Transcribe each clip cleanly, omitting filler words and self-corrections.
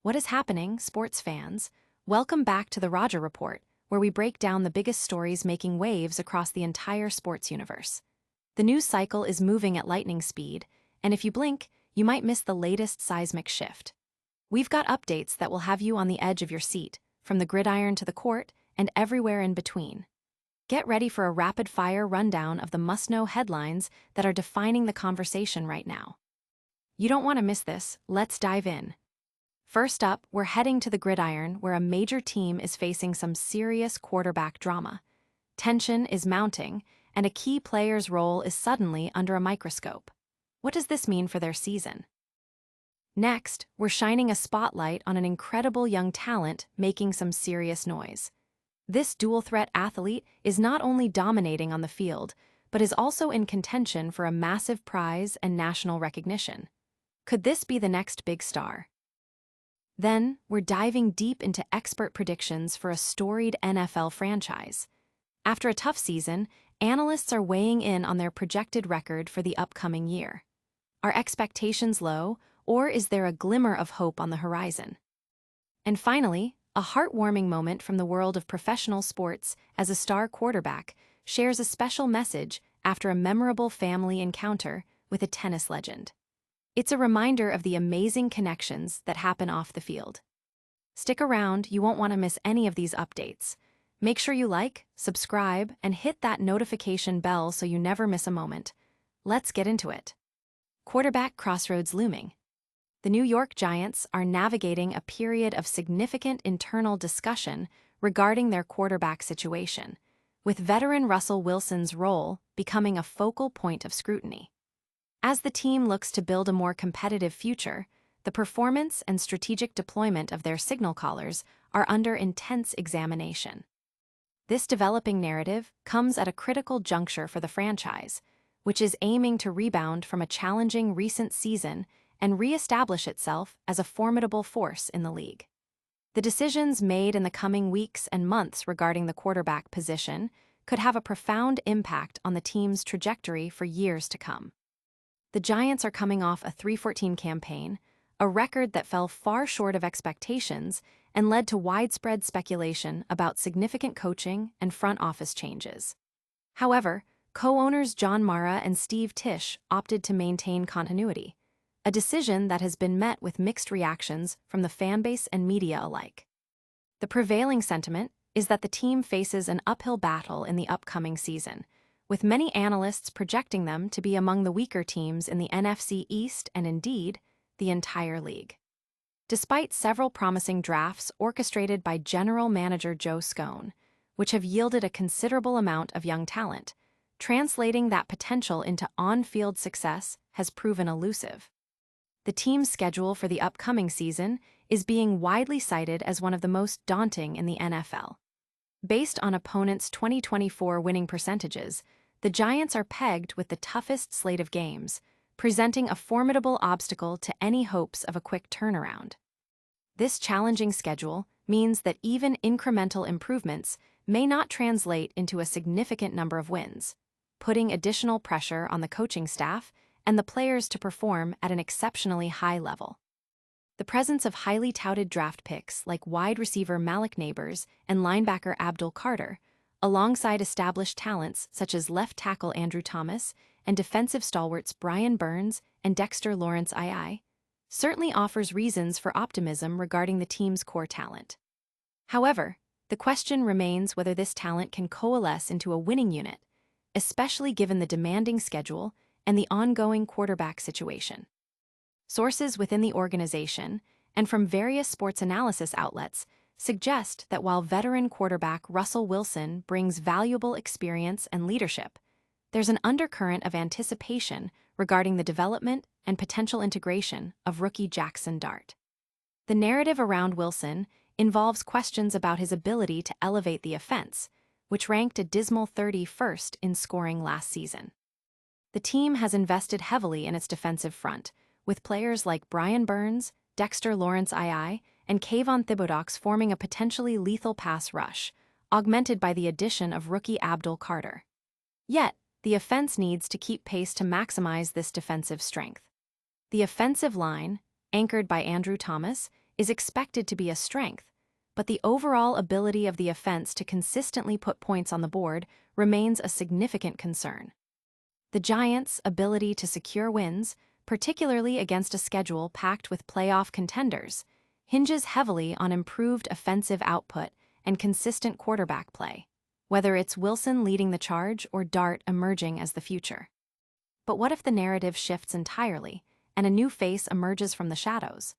What is happening, sports fans? Welcome back to the Roger Report, where we break down the biggest stories making waves across the entire sports universe. The news cycle is moving at lightning speed, and if you blink, you might miss the latest seismic shift. We've got updates that will have you on the edge of your seat, from the gridiron to the court, and everywhere in between. Get ready for a rapid-fire rundown of the must-know headlines that are defining the conversation right now. You don't want to miss this. Let's dive in. First up, we're heading to the gridiron, where a major team is facing some serious quarterback drama. Tension is mounting, and a key player's role is suddenly under a microscope. What does this mean for their season? Next, we're shining a spotlight on an incredible young talent making some serious noise. This dual-threat athlete is not only dominating on the field, but is also in contention for a massive prize and national recognition. Could this be the next big star? Then, we're diving deep into expert predictions for a storied NFL franchise. After a tough season, analysts are weighing in on their projected record for the upcoming year. Are expectations low, or is there a glimmer of hope on the horizon? And finally, a heartwarming moment from the world of professional sports as a star quarterback shares a special message after a memorable family encounter with a tennis legend. It's a reminder of the amazing connections that happen off the field. Stick around, you won't want to miss any of these updates. Make sure you like, subscribe, and hit that notification bell so you never miss a moment. Let's get into it. Quarterback crossroads looming. The New York Giants are navigating a period of significant internal discussion regarding their quarterback situation, with veteran Russell Wilson's role becoming a focal point of scrutiny. As the team looks to build a more competitive future, the performance and strategic deployment of their signal callers are under intense examination. This developing narrative comes at a critical juncture for the franchise, which is aiming to rebound from a challenging recent season and re-establish itself as a formidable force in the league. The decisions made in the coming weeks and months regarding the quarterback position could have a profound impact on the team's trajectory for years to come. The Giants are coming off a 3-14 campaign, a record that fell far short of expectations and led to widespread speculation about significant coaching and front office changes. However, co-owners John Mara and Steve Tisch opted to maintain continuity, a decision that has been met with mixed reactions from the fanbase and media alike. The prevailing sentiment is that the team faces an uphill battle in the upcoming season, with many analysts projecting them to be among the weaker teams in the NFC East and indeed, the entire league. Despite several promising drafts orchestrated by general manager Joe Scone, which have yielded a considerable amount of young talent, translating that potential into on-field success has proven elusive. The team's schedule for the upcoming season is being widely cited as one of the most daunting in the NFL. Based on opponents' 2024 winning percentages, the Giants are pegged with the toughest slate of games, presenting a formidable obstacle to any hopes of a quick turnaround. This challenging schedule means that even incremental improvements may not translate into a significant number of wins, putting additional pressure on the coaching staff and the players to perform at an exceptionally high level. The presence of highly touted draft picks like wide receiver Malik Nabers and linebacker Abdul Carter, alongside established talents such as left tackle Andrew Thomas and defensive stalwarts Brian Burns and Dexter Lawrence II, certainly offers reasons for optimism regarding the team's core talent. However, the question remains whether this talent can coalesce into a winning unit, especially given the demanding schedule and the ongoing quarterback situation. Sources within the organization and from various sports analysis outlets suggest that while veteran quarterback Russell Wilson brings valuable experience and leadership, there's an undercurrent of anticipation regarding the development and potential integration of rookie Jaxson Dart. The narrative around Wilson involves questions about his ability to elevate the offense, which ranked a dismal 31st in scoring last season. The team has invested heavily in its defensive front, with players like Brian Burns, Dexter Lawrence II, and Kayvon Thibodeaux forming a potentially lethal pass rush, augmented by the addition of rookie Abdul Carter. Yet, the offense needs to keep pace to maximize this defensive strength. The offensive line, anchored by Andrew Thomas, is expected to be a strength, but the overall ability of the offense to consistently put points on the board remains a significant concern. The Giants' ability to secure wins, particularly against a schedule packed with playoff contenders, hinges heavily on improved offensive output and consistent quarterback play, whether it's Wilson leading the charge or Dart emerging as the future. But what if the narrative shifts entirely and a new face emerges from the shadows?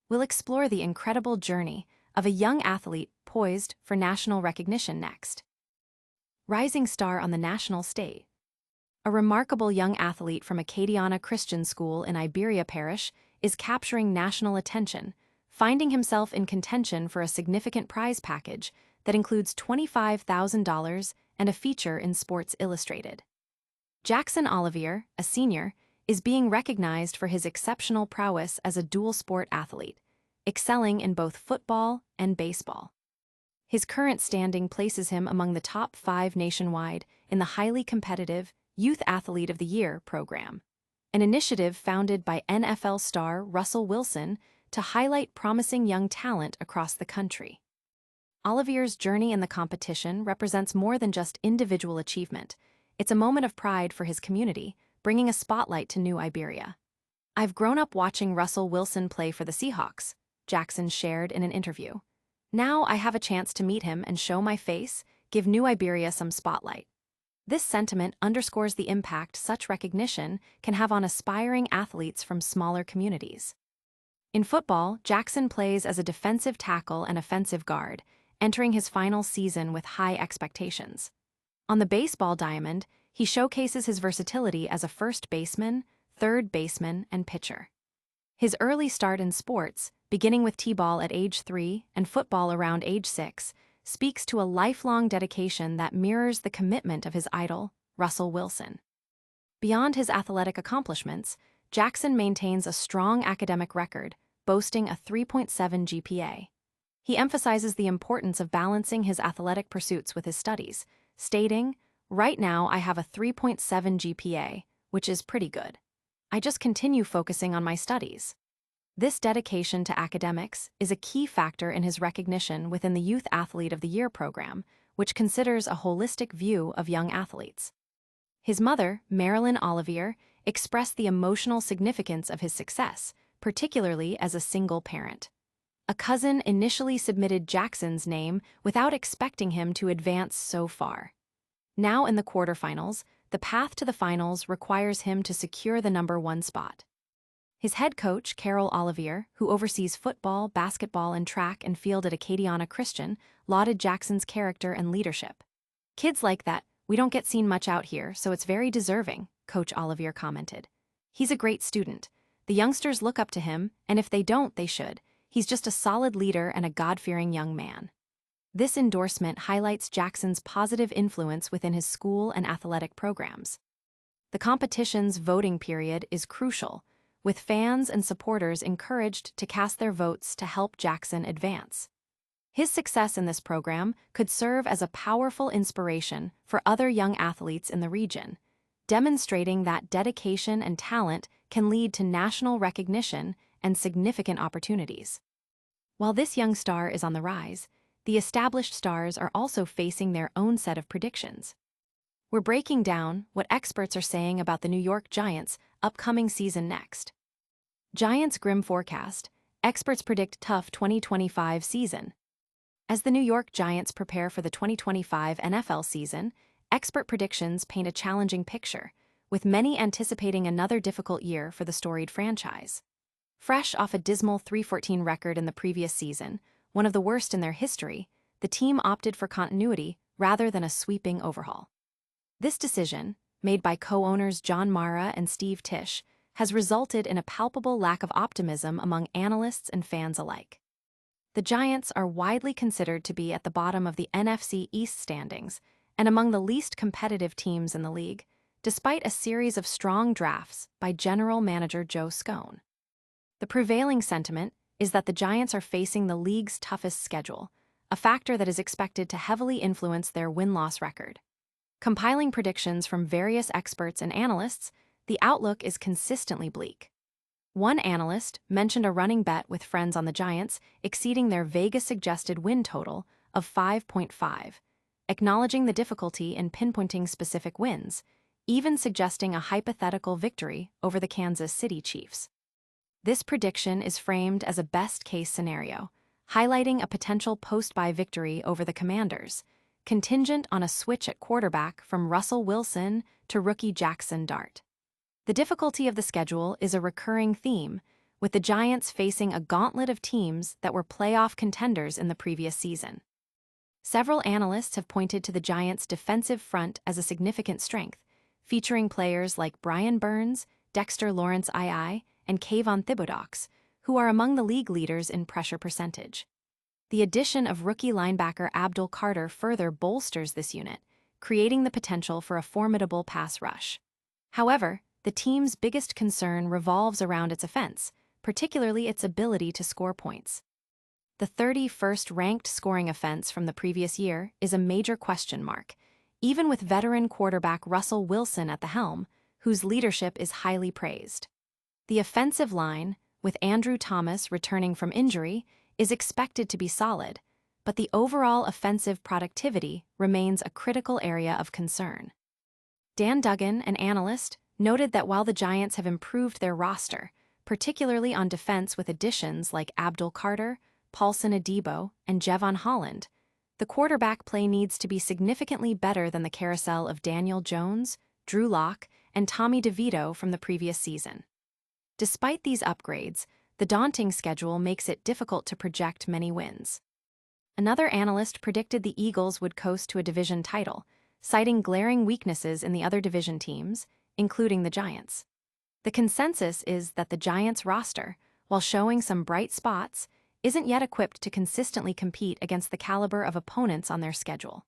We'll explore the incredible journey of a young athlete poised for national recognition next. Rising star on the national stage. A remarkable young athlete from Acadiana Christian School in Iberia Parish is capturing national attention, finding himself in contention for a significant prize package that includes $25,000 and a feature in Sports Illustrated. Jaxon Olivier, a senior, is being recognized for his exceptional prowess as a dual-sport athlete, excelling in both football and baseball. His current standing places him among the top 5 nationwide in the highly competitive Youth Athlete of the Year program, an initiative founded by NFL star Russell Wilson to highlight promising young talent across the country. Olivier's journey in the competition represents more than just individual achievement. It's a moment of pride for his community, bringing a spotlight to New Iberia. "I've grown up watching Russell Wilson play for the Seahawks," Jaxon shared in an interview. "Now I have a chance to meet him and show my face, give New Iberia some spotlight." This sentiment underscores the impact such recognition can have on aspiring athletes from smaller communities. In football, Jaxon plays as a defensive tackle and offensive guard, entering his final season with high expectations. On the baseball diamond, he showcases his versatility as a first baseman, third baseman, and pitcher. His early start in sports, beginning with t-ball at age 3 and football around age 6, speaks to a lifelong dedication that mirrors the commitment of his idol, Russell Wilson. Beyond his athletic accomplishments, Jaxon maintains a strong academic record, boasting a 3.7 GPA. He emphasizes the importance of balancing his athletic pursuits with his studies, stating, "Right now I have a 3.7 GPA, which is pretty good. I just continue focusing on my studies." This dedication to academics is a key factor in his recognition within the Youth Athlete of the Year program, which considers a holistic view of young athletes. His mother, Marilyn Olivier, expressed the emotional significance of his success, particularly as a single parent. A cousin initially submitted Jaxon's name without expecting him to advance so far. Now in the quarterfinals, the path to the finals requires him to secure the number 1 spot. His head coach, Carol Olivier, who oversees football, basketball, and track and field at Acadiana Christian, lauded Jaxon's character and leadership. "Kids like that, we don't get seen much out here, so it's very deserving," Coach Olivier commented. "He's a great student. The youngsters look up to him, and if they don't, they should. He's just a solid leader and a God-fearing young man." This endorsement highlights Jaxon's positive influence within his school and athletic programs. The competition's voting period is crucial, with fans and supporters encouraged to cast their votes to help Jaxon advance. His success in this program could serve as a powerful inspiration for other young athletes in the region, demonstrating that dedication and talent can lead to national recognition and significant opportunities. While this young star is on the rise, the established stars are also facing their own set of predictions. We're breaking down what experts are saying about the New York Giants' upcoming season next. Giants' grim forecast: experts predict tough 2025 season. As the New York Giants prepare for the 2025 NFL season, expert predictions paint a challenging picture, with many anticipating another difficult year for the storied franchise. Fresh off a dismal 3-14 record in the previous season, one of the worst in their history, the team opted for continuity rather than a sweeping overhaul. This decision, made by co-owners John Mara and Steve Tisch, has resulted in a palpable lack of optimism among analysts and fans alike. The Giants are widely considered to be at the bottom of the NFC East standings and among the least competitive teams in the league, despite a series of strong drafts by general manager Joe Scone. The prevailing sentiment is that the Giants are facing the league's toughest schedule, a factor that is expected to heavily influence their win-loss record. Compiling predictions from various experts and analysts, the outlook is consistently bleak. One analyst mentioned a running bet with friends on the Giants exceeding their Vegas-suggested win total of 5.5, acknowledging the difficulty in pinpointing specific wins, even suggesting a hypothetical victory over the Kansas City Chiefs. This prediction is framed as a best-case scenario, highlighting a potential post-bye victory over the Commanders, contingent on a switch at quarterback from Russell Wilson to rookie Jaxon Dart. The difficulty of the schedule is a recurring theme, with the Giants facing a gauntlet of teams that were playoff contenders in the previous season. Several analysts have pointed to the Giants' defensive front as a significant strength, featuring players like Brian Burns, Dexter Lawrence II, and Kayvon Thibodeaux, who are among the league leaders in pressure percentage. The addition of rookie linebacker Abdul Carter further bolsters this unit, creating the potential for a formidable pass rush. However, the team's biggest concern revolves around its offense, particularly its ability to score points. The 31st ranked scoring offense from the previous year is a major question mark, even with veteran quarterback Russell Wilson at the helm, whose leadership is highly praised. The offensive line, with Andrew Thomas returning from injury, is expected to be solid, but the overall offensive productivity remains a critical area of concern. Dan Duggan, an analyst, noted that while the Giants have improved their roster, particularly on defense with additions like Abdul Carter, Paulson Adebo, and Jevon Holland, the quarterback play needs to be significantly better than the carousel of Daniel Jones, Drew Lock, and Tommy DeVito from the previous season. Despite these upgrades, the daunting schedule makes it difficult to project many wins. Another analyst predicted the Eagles would coast to a division title, citing glaring weaknesses in the other division teams, including the Giants. The consensus is that the Giants' roster, while showing some bright spots, isn't yet equipped to consistently compete against the caliber of opponents on their schedule.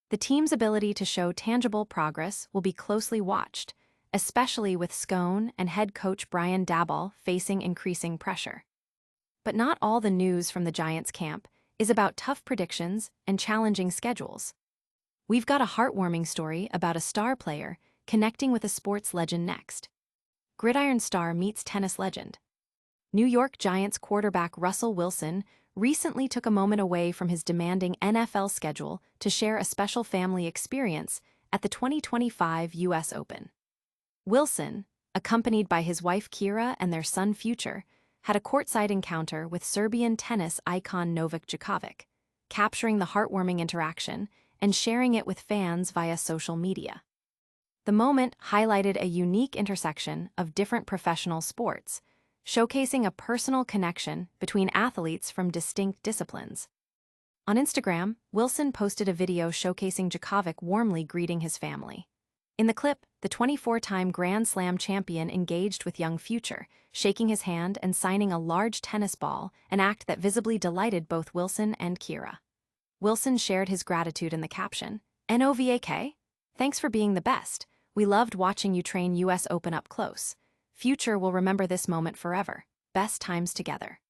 The team's ability to show tangible progress will be closely watched, especially with Scone and head coach Brian Daboll facing increasing pressure. But not all the news from the Giants camp is about tough predictions and challenging schedules. We've got a heartwarming story about a star player connecting with a sports legend next. Gridiron star meets tennis legend. New York Giants quarterback Russell Wilson recently took a moment away from his demanding NFL schedule to share a special family experience at the 2025 U.S. Open. Wilson, accompanied by his wife Kira and their son Future, had a courtside encounter with Serbian tennis icon Novak Djokovic, capturing the heartwarming interaction and sharing it with fans via social media. The moment highlighted a unique intersection of different professional sports, showcasing a personal connection between athletes from distinct disciplines. On Instagram, Wilson posted a video showcasing Djokovic warmly greeting his family. In the clip, the 24-time Grand Slam champion engaged with young Future, shaking his hand and signing a large tennis ball, an act that visibly delighted both Wilson and Kira. Wilson shared his gratitude in the caption, "Novak? Thanks for being the best. We loved watching you train US Open up close. Future will remember this moment forever. Best times together."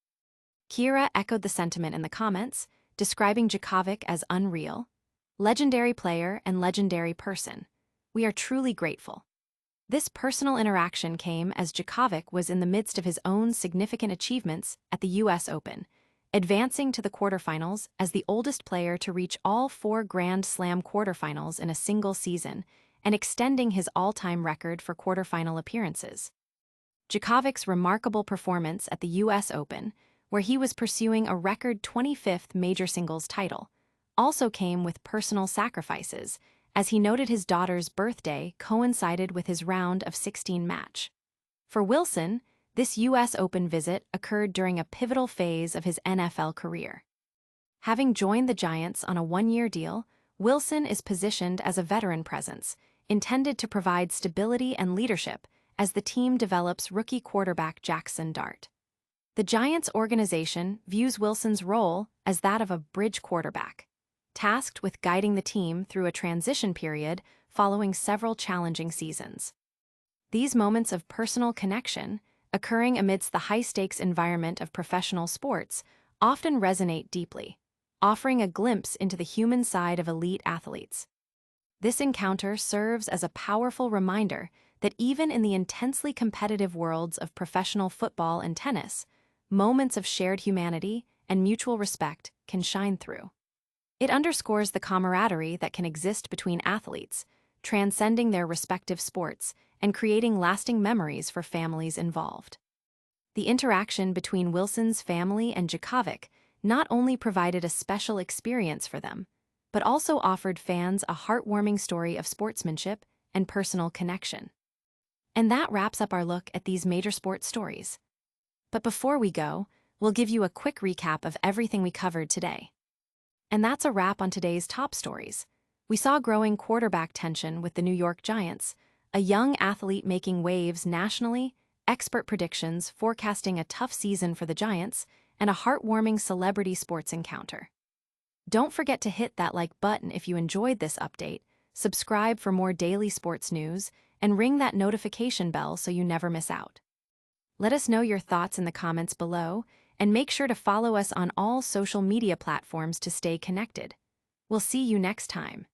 Kira echoed the sentiment in the comments, describing Djokovic as unreal, legendary player and legendary person. "We are truly grateful." This personal interaction came as Djokovic was in the midst of his own significant achievements at the US Open, advancing to the quarterfinals as the oldest player to reach all 4 Grand Slam quarterfinals in a single season and extending his all-time record for quarterfinal appearances. Djokovic's remarkable performance at the US Open, where he was pursuing a record 25th major singles title, also came with personal sacrifices, as he noted his daughter's birthday coincided with his round of 16 match. For Wilson, this US Open visit occurred during a pivotal phase of his NFL career. Having joined the Giants on a 1-year deal, Wilson is positioned as a veteran presence, intended to provide stability and leadership as the team develops rookie quarterback Jaxon Dart. The Giants organization views Wilson's role as that of a bridge quarterback, tasked with guiding the team through a transition period following several challenging seasons. These moments of personal connection, occurring amidst the high-stakes environment of professional sports, often resonate deeply, offering a glimpse into the human side of elite athletes. This encounter serves as a powerful reminder that even in the intensely competitive worlds of professional football and tennis, moments of shared humanity and mutual respect can shine through. It underscores the camaraderie that can exist between athletes, transcending their respective sports and creating lasting memories for families involved. The interaction between Wilson's family and Djokovic not only provided a special experience for them, but also offered fans a heartwarming story of sportsmanship and personal connection. And that wraps up our look at these major sports stories. But before we go, we'll give you a quick recap of everything we covered today. And that's a wrap on today's top stories. We saw growing quarterback tension with the New York Giants, a young athlete making waves nationally, expert predictions forecasting a tough season for the Giants, and a heartwarming celebrity sports encounter. Don't forget to hit that like button if you enjoyed this update, subscribe for more daily sports news, and ring that notification bell so you never miss out. Let us know your thoughts in the comments below, and make sure to follow us on all social media platforms to stay connected. We'll see you next time.